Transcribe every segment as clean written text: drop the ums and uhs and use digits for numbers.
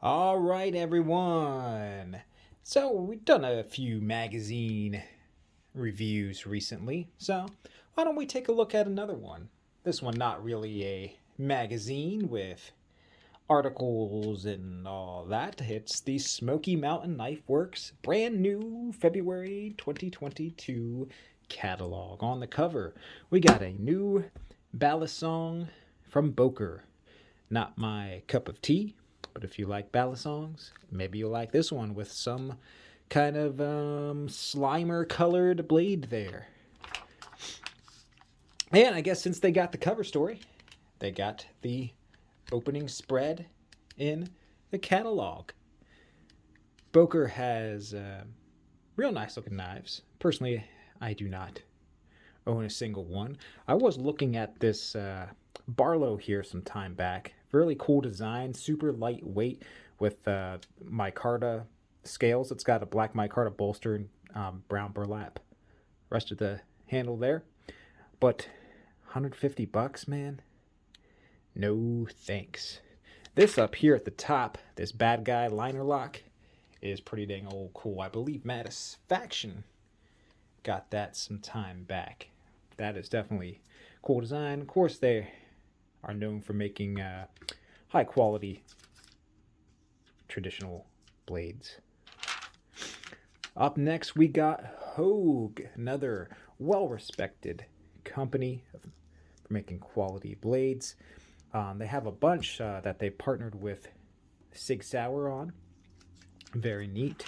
All right, everyone. So, we've done a few magazine reviews recently, so why don't we take a look at another one? This one, not really a magazine with articles and all that. It's the Smoky Mountain Knife Works brand new February 2022 catalog. On the cover, we got a new ballast song from Boker. Not my cup of tea, but if you like ballad songs, maybe you'll like this one with some kind of slimer colored blade there. And I guess since they got the cover story, they got the opening spread in the catalog. Boker has real nice looking knives. Personally, I do not own a single one. I was looking at this Barlow here some time back. Really cool design, super lightweight with micarta scales. It's got a black micarta bolster and brown burlap. Rest of the handle there. But $150, man? No thanks. This up here at the top, this bad guy liner lock, is pretty dang old cool. I believe Faction got that some time back. That is definitely cool design. Of course, they are known for making high quality traditional blades. Up next, we got Hogue, another well-respected company for making quality blades. They have a bunch that they partnered with Sig Sauer on. Very neat.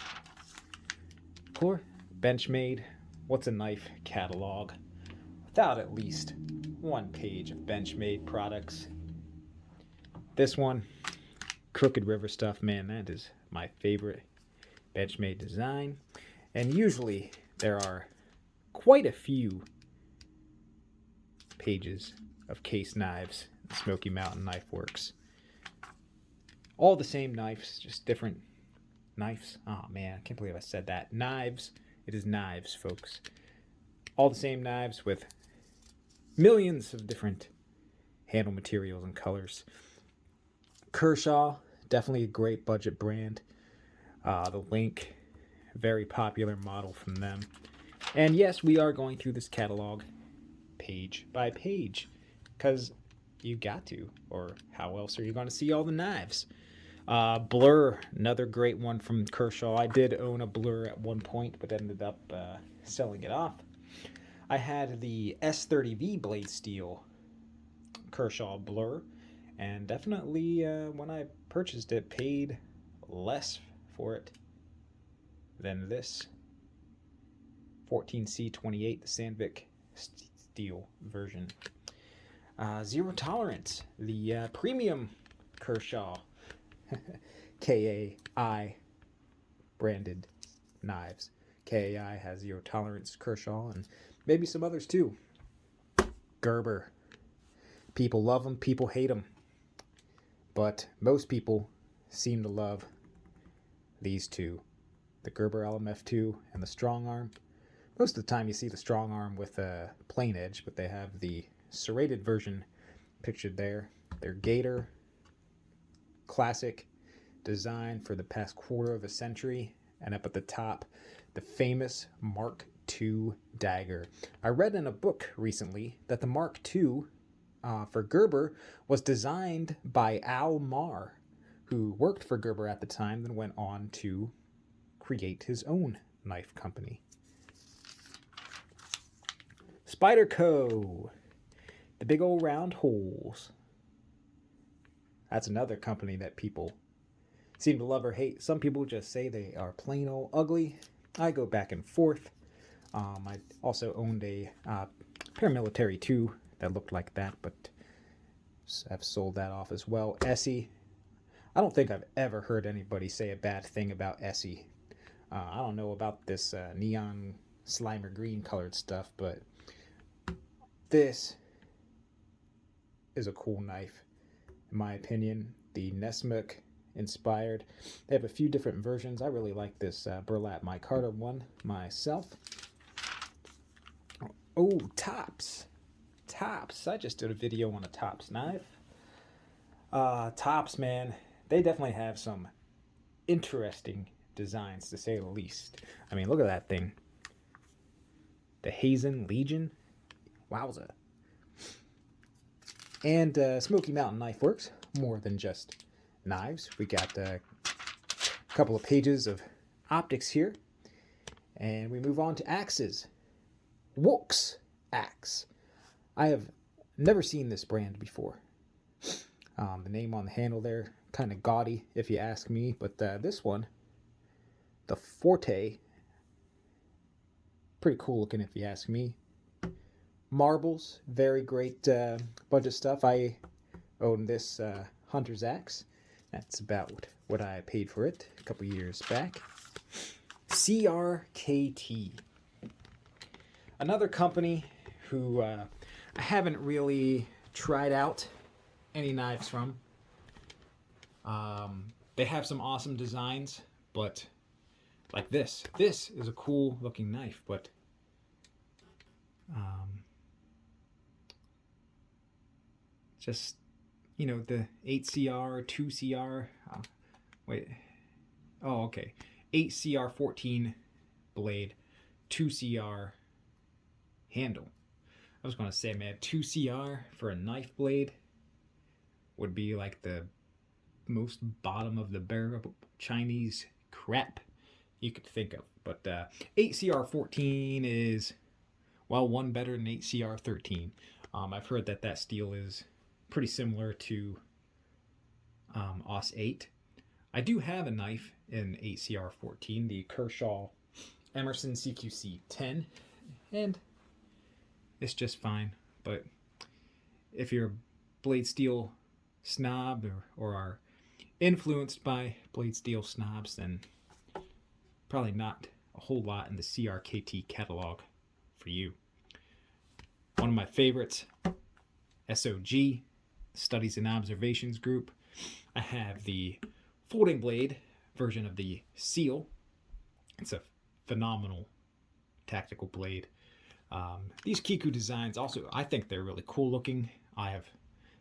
Core, Benchmade, What's a Knife catalog. Without at least one page of Benchmade products. This one, Crooked River stuff, man, that is my favorite Benchmade design. And usually there are quite a few pages of case knives in Smoky Mountain Knife Works. All the same knives, just different knives. Oh man, I can't believe I said that. Knives. It is knives, folks. All the same knives with millions of different handle materials and colors. Kershaw, definitely a great budget brand. The Link, very popular model from them. And yes, we are going through this catalog page by page because you got to, or how else are you going to see all the knives? Blur, another great one from Kershaw. I did own a Blur at one point, but ended up selling it off. I had the S30V blade steel Kershaw Blur, and definitely when I purchased it, paid less for it than this 14C28, the Sandvik steel version. Zero Tolerance, the premium Kershaw KAI branded knives. KAI has Zero Tolerance Kershaw and maybe some others too. Gerber. People love them, people hate them. But most people seem to love these two. The Gerber Alum F2 and the Strong Arm. Most of the time you see the Strong Arm with a plain edge, but they have the serrated version pictured there. Their Gator, classic design for the past quarter of a century. And up at the top, the famous Mark II dagger. I read in a book recently that the Mark II for Gerber was designed by Al Marr, who worked for Gerber at the time, then went on to create his own knife company. Spyderco, the big old round holes. That's another company that people seem to love or hate. Some people just say they are plain old ugly. I go back and forth. I also owned a paramilitary 2 that looked like that, but I've sold that off as well. Essie. I don't think I've ever heard anybody say a bad thing about Essie. I don't know about this neon slimer green colored stuff, but this is a cool knife, in my opinion. The Nesmuk inspired. They have a few different versions. I really like this burlap micarta one myself. Oh, Tops. I just did a video on a Tops knife. Tops, man, they definitely have some interesting designs, to say the least. I mean, look at that thing. The Hazen Legion. Wowza. And Smoky Mountain Knife Works. More than just knives. We got a couple of pages of optics here. And we move on to axes. Wolks Axe. I have never seen this brand before. The name on the handle there, kind of gaudy if you ask me. But this one, the Forte, pretty cool looking if you ask me. Marbles, very great bunch of stuff. I own this Hunter's Axe. That's about what I paid for it a couple years back. CRKT. Another company who I haven't really tried out any knives from. They have some awesome designs, but like this. This is a cool looking knife, but just, you know, the 8CR, 2CR, oh, okay, 8CR14 blade, 2CR handle. I was going to say, man, 2CR for a knife blade would be like the most bottom of the barrel Chinese crap you could think of. But 8CR14 is, well, one better than 8CR13. I've heard that steel is pretty similar to AUS 8. I do have a knife in 8CR14, the Kershaw Emerson CQC 10, and it's just fine. But if you're a blade steel snob or are influenced by blade steel snobs, then probably not a whole lot in the CRKT catalog for you. One of my favorites, SOG, Studies and Observations Group. I have the folding blade version of the Seal. It's a phenomenal tactical blade. These Kiku designs also, I think they're really cool looking. I have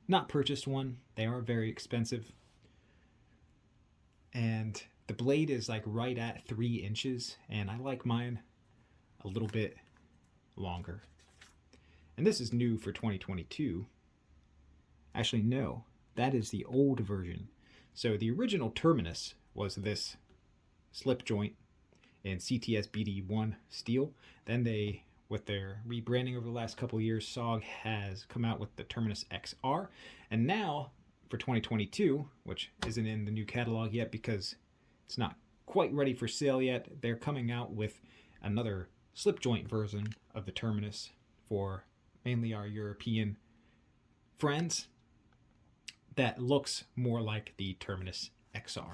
not purchased one. They are very expensive. And the blade is like right at 3 inches, and I like mine a little bit longer. And this is new for 2022. Actually, no, that is the old version. So the original Terminus was this slip joint in CTS BD1 steel. Then they, with their rebranding over the last couple of years, SOG has come out with the Terminus Xr. And now, for 2022, which isn't in the new catalog yet because it's not quite ready for sale yet, they're coming out with another slip joint version of the Terminus for mainly our European friends that looks more like the Terminus Xr.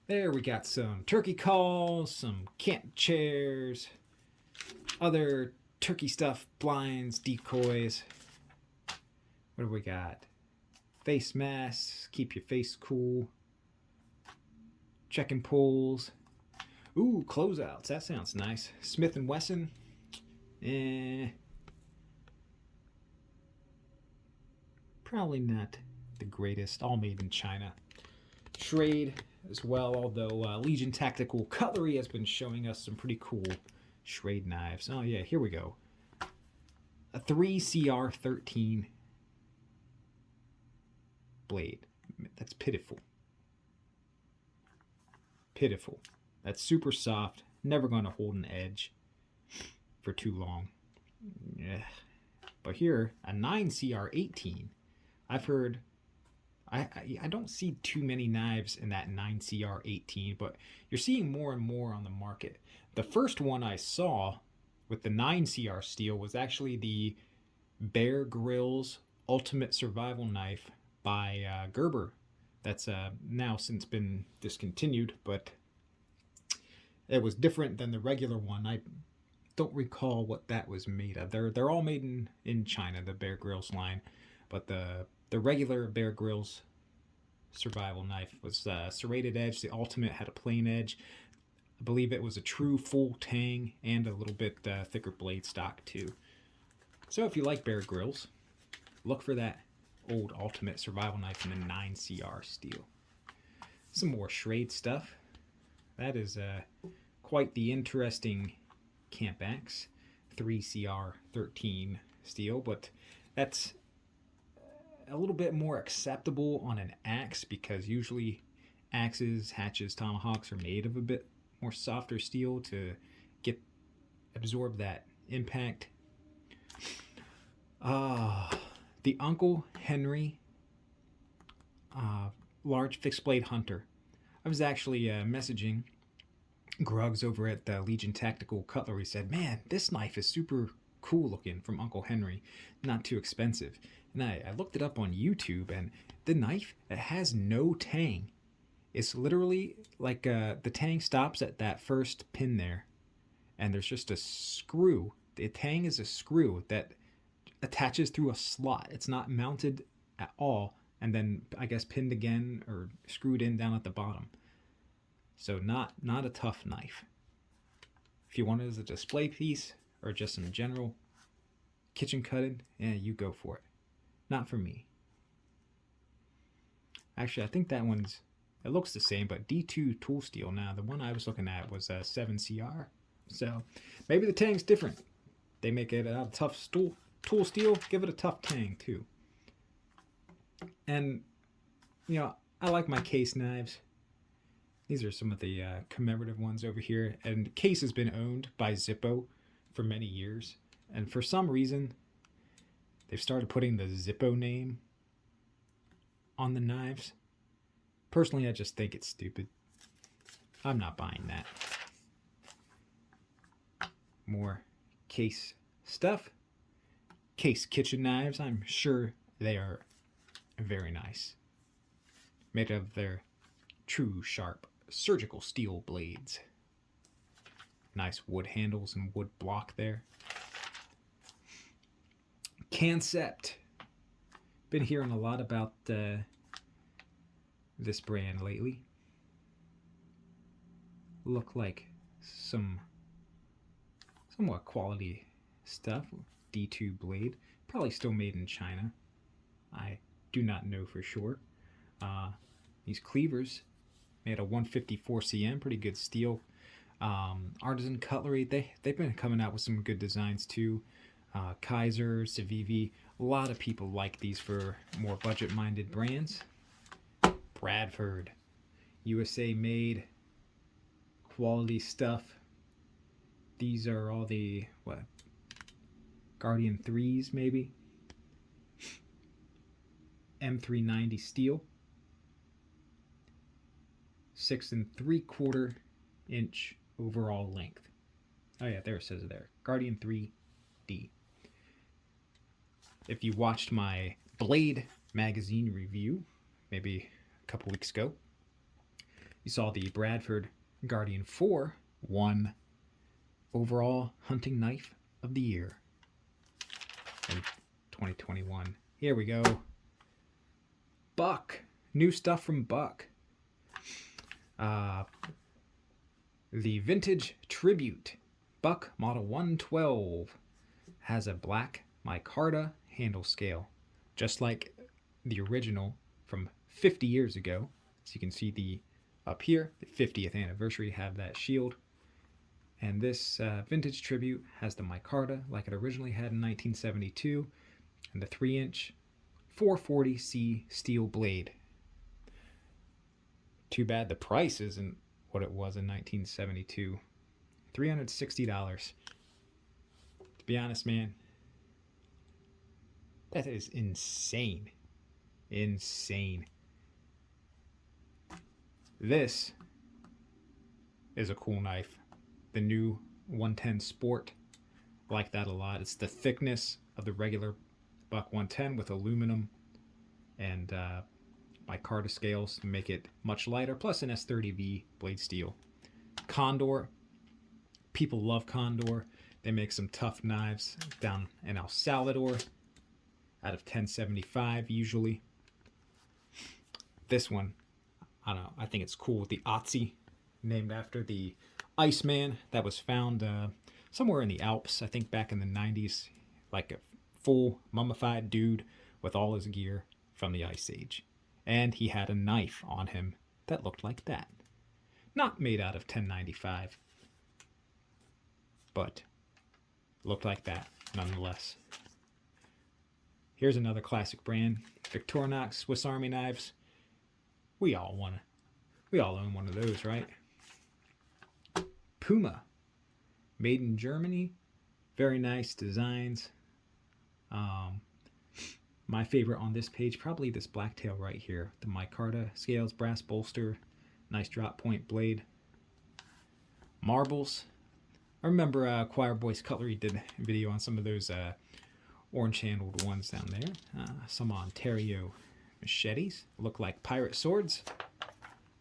There we got some turkey calls, some camp chairs, other turkey stuff, blinds, decoys. What do we got? Face masks, keep your face cool. Check-in poles. Ooh, closeouts, that sounds nice. Smith & Wesson. Probably not the greatest. All made in China. Schrade as well, although Legion Tactical Cutlery has been showing us some pretty cool Schrade knives. Oh yeah, here we go. A 3CR13 blade. That's pitiful. Pitiful. That's super soft. Never going to hold an edge for too long. Yeah. But here, a 9CR18. I've heard, I don't see too many knives in that 9CR18, but you're seeing more and more on the market. The first one I saw with the 9CR steel was actually the Bear Grylls Ultimate Survival Knife by Gerber. That's now since been discontinued, but it was different than the regular one. I don't recall what that was made of. They're all made in China, the Bear Grylls line, but the regular Bear Grylls survival knife was serrated edge. The Ultimate had a plain edge. I believe it was a true full tang and a little bit thicker blade stock too. So if you like Bear Grylls, look for that old Ultimate survival knife in the 9CR steel. Some more Schrade stuff. That is quite the interesting camp axe. 3CR13 steel, but that's a little bit more acceptable on an axe because usually axes, hatchets, tomahawks are made of a bit more softer steel to absorb that impact. The Uncle Henry large fixed blade hunter. I was actually messaging Gruggs over at the Legion Tactical Cutlery. Said, man, this knife is super cool looking from Uncle Henry, not too expensive. And I looked it up on YouTube, and the knife, it has no tang. It's literally like the tang stops at that first pin there, and there's just a screw. The tang is a screw that attaches through a slot. It's not mounted at all, and then I guess pinned again or screwed in down at the bottom. So not a tough knife. If you want it as a display piece or just some general kitchen cutting, you go for it. Not for me. Actually, I think that one's, it looks the same, but D2 tool steel. Now, the one I was looking at was 7CR. So maybe the tang's different. They make it out of tough tool steel. Give it a tough tang too. And, you know, I like my case knives. These are some of the commemorative ones over here. And case has been owned by Zippo for many years. And for some reason, they've started putting the Zippo name on the knives. Personally, I just think it's stupid. I'm not buying that. More case stuff. Case kitchen knives. I'm sure they are very nice. Made of their true sharp surgical steel blades. Nice wood handles and wood block there. Concept. Been hearing a lot about this brand lately. Look like some somewhat quality stuff. D2 blade. Probably still made in China. I do not know for sure. These cleavers made a 154 cm, pretty good steel. Artisan cutlery, they've been coming out with some good designs too. Kaiser, Civivi, a lot of people like these for more budget-minded brands. Bradford, USA made, quality stuff. These are all the, Guardian 3s maybe? M390 steel. 6 3/4 inch overall length. Oh yeah, there it says it there. Guardian 3D. If you watched my Blade magazine review, maybe a couple weeks ago, you saw the Bradford Guardian 4 won overall hunting knife of the year in 2021. Here we go. Buck. New stuff from Buck. The Vintage Tribute Buck Model 112 has a black micarta handle scale, just like the original from 50 years ago. So you can see up here, the 50th anniversary, have that shield. And this Vintage Tribute has the micarta like it originally had in 1972, and the 3-inch 440C steel blade. Too bad the price isn't what it was in 1972. $360. To be honest, man, that is insane. Insane. This is a cool knife. The new 110 Sport. I like that a lot. It's the thickness of the regular Buck 110 with aluminum and micarta scales to make it much lighter, plus an S30V blade steel. Condor. People love Condor. They make some tough knives down in El Salvador out of 1075 usually. This one, I don't know, I think it's cool with the ithtjxi, named after the Iceman that was found somewhere in the Alps, I think back in the 90s, like a full mummified dude with all his gear from the Ice Age. And he had a knife on him that looked like that. Not made out of 1095, but looked like that nonetheless. Here's another classic brand, Victorinox Swiss Army knives. We all own one of those, right? Puma, made in Germany. Very nice designs. My favorite on this page, probably this blacktail right here. The micarta scales, brass bolster, nice drop point blade. Marbles. I remember Choir Boys Cutlery did a video on some of those orange handled ones down there. Some Ontario machetes. Look like pirate swords.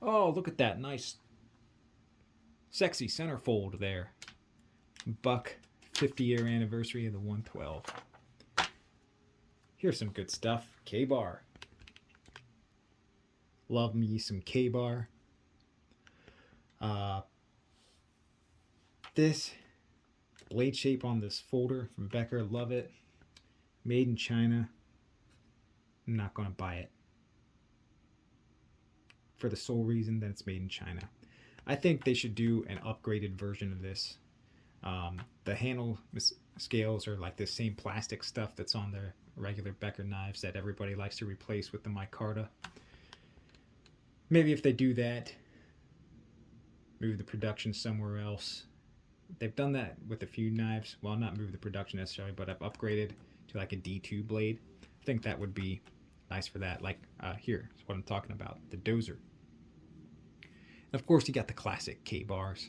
Oh, look at that nice sexy centerfold there. Buck 50-year anniversary of the 112. Here's some good stuff. K-bar. Love me some K-bar. This blade shape on this folder from Becker, love it. Made in China. I'm not going to buy it. For the sole reason that it's made in China. I think they should do an upgraded version of this. The handle scales are like the same plastic stuff that's on the regular Becker knives that everybody likes to replace with the micarta. Maybe if they do that, move the production somewhere else. They've done that with a few knives. Well, not move the production necessarily, but I've upgraded to like a D2 blade. I think that would be nice for that. Like here is what I'm talking about, the dozer. And of course, you got the classic K-bars.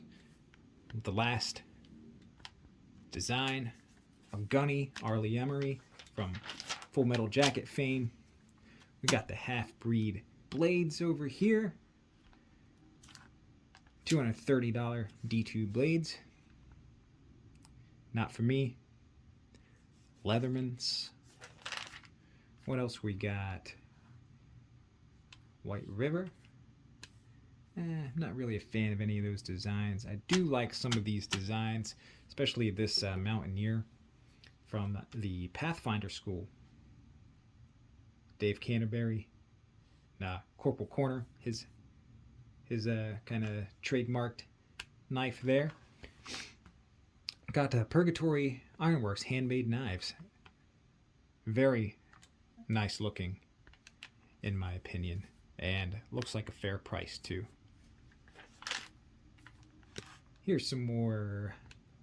The last design of Gunny Arlie Emery from Full Metal Jacket fame. We got the half-breed blades over here. $230 D2 blades. Not for me. Leathermans. What else we got? White River. I'm not really a fan of any of those designs. I do like some of these designs, especially this Mountaineer from the Pathfinder School. Dave Canterbury, Corporal Corner, his kind of trademarked knife there. Got Purgatory Ironworks handmade knives. Very nice looking, in my opinion, and looks like a fair price too. Here's some more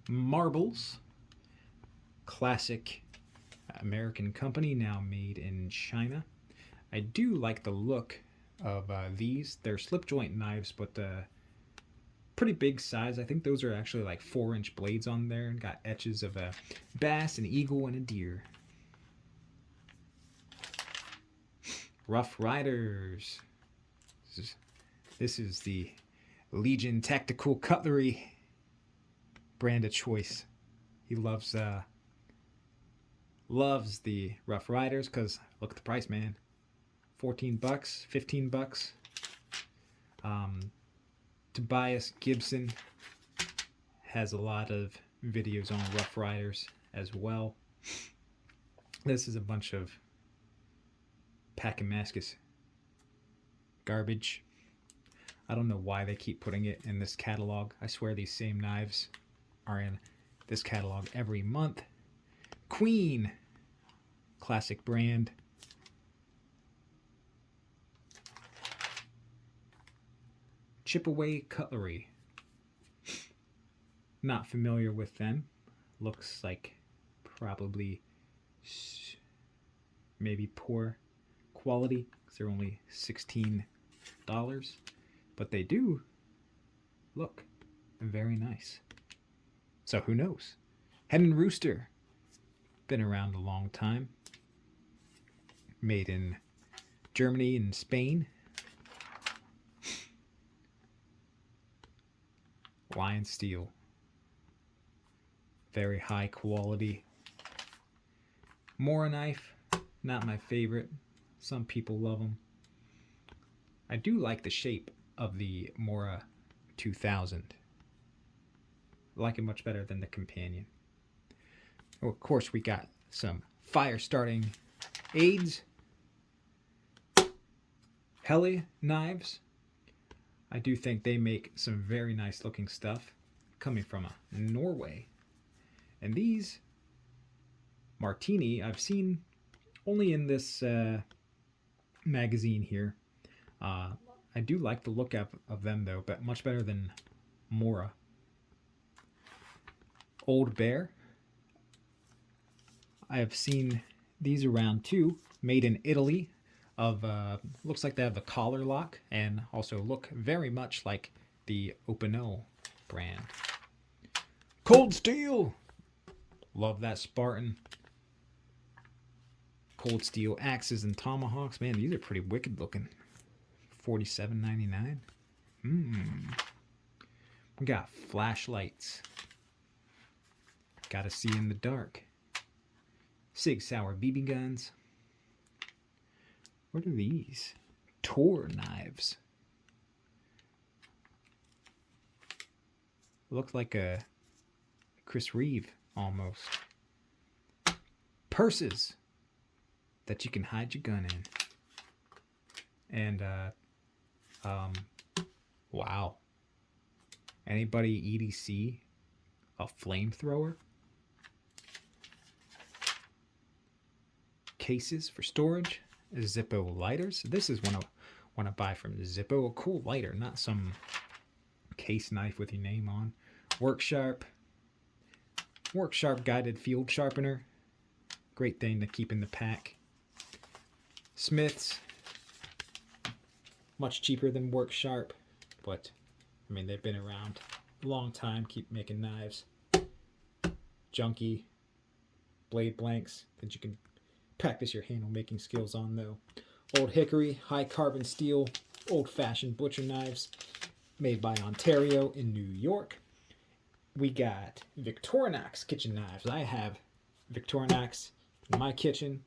marbles. Classic American company, now made in China. I do like the look of these. They're slip joint knives, but pretty big size. I think those are actually like 4-inch blades on there, and got etches of a bass, an eagle, and a deer. Rough Riders. This is the Legion Tactical Cutlery brand of choice. He loves the Rough Riders because look at the price, man. $14, $15. Tobias Gibson has a lot of videos on Rough Riders as well. This is a bunch of Pachymascus garbage. I don't know why they keep putting it in this catalog. I swear these same knives are in this catalog every month. Queen, classic brand. Chipaway Cutlery. Not familiar with them. Looks like probably maybe poor quality because they're only $16. But they do look very nice. So who knows? Hen and Rooster. Been around a long time. Made in Germany and Spain. Lion steel. Very high quality. Mora knife. Not my favorite. Some people love them. I do like the shape of the Mora 2000. I like it much better than the Companion. Oh, of course, we got some fire starting aids. Heli knives. I do think they make some very nice looking stuff coming from Norway. And these Martini I've seen only in this magazine here. I do like the look of them though, but much better than Mora. Old Bear. I have seen these around too, made in Italy. Looks like they have a collar lock and also look very much like the Opinel brand. Cold Steel. Love that Spartan. Cold Steel axes and tomahawks. Man, these are pretty wicked looking. $47.99. We got flashlights. Gotta see in the dark. Sig Sauer BB guns. What are these? Tor knives. Look like a Chris Reeve almost. Purses that you can hide your gun in. And wow. Anybody EDC a flamethrower? Cases for storage. Zippo Lighters. This is one I want to buy from Zippo. A cool lighter, not some case knife with your name on. Worksharp guided field sharpener. Great thing to keep in the pack. Smiths. Much cheaper than Worksharp, but I mean they've been around a long time. Keep making knives. Junky blade blanks that you can practice your handle making skills on though. Old Hickory, high carbon steel, old-fashioned butcher knives made by Ontario in New York. We got Victorinox kitchen knives. I have Victorinox in my kitchen.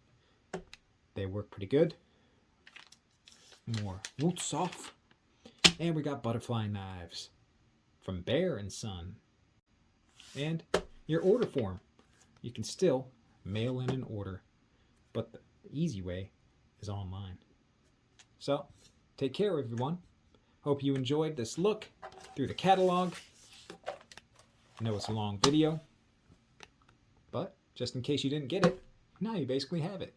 They work pretty good. More Wolks. And we got butterfly knives from Bear & Son. And your order form. You can still mail in an order, but the easy way is online. So, take care everyone. Hope you enjoyed this look through the catalog. I know it's a long video, but just in case you didn't get it, now you basically have it.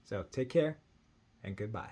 So take care and goodbye.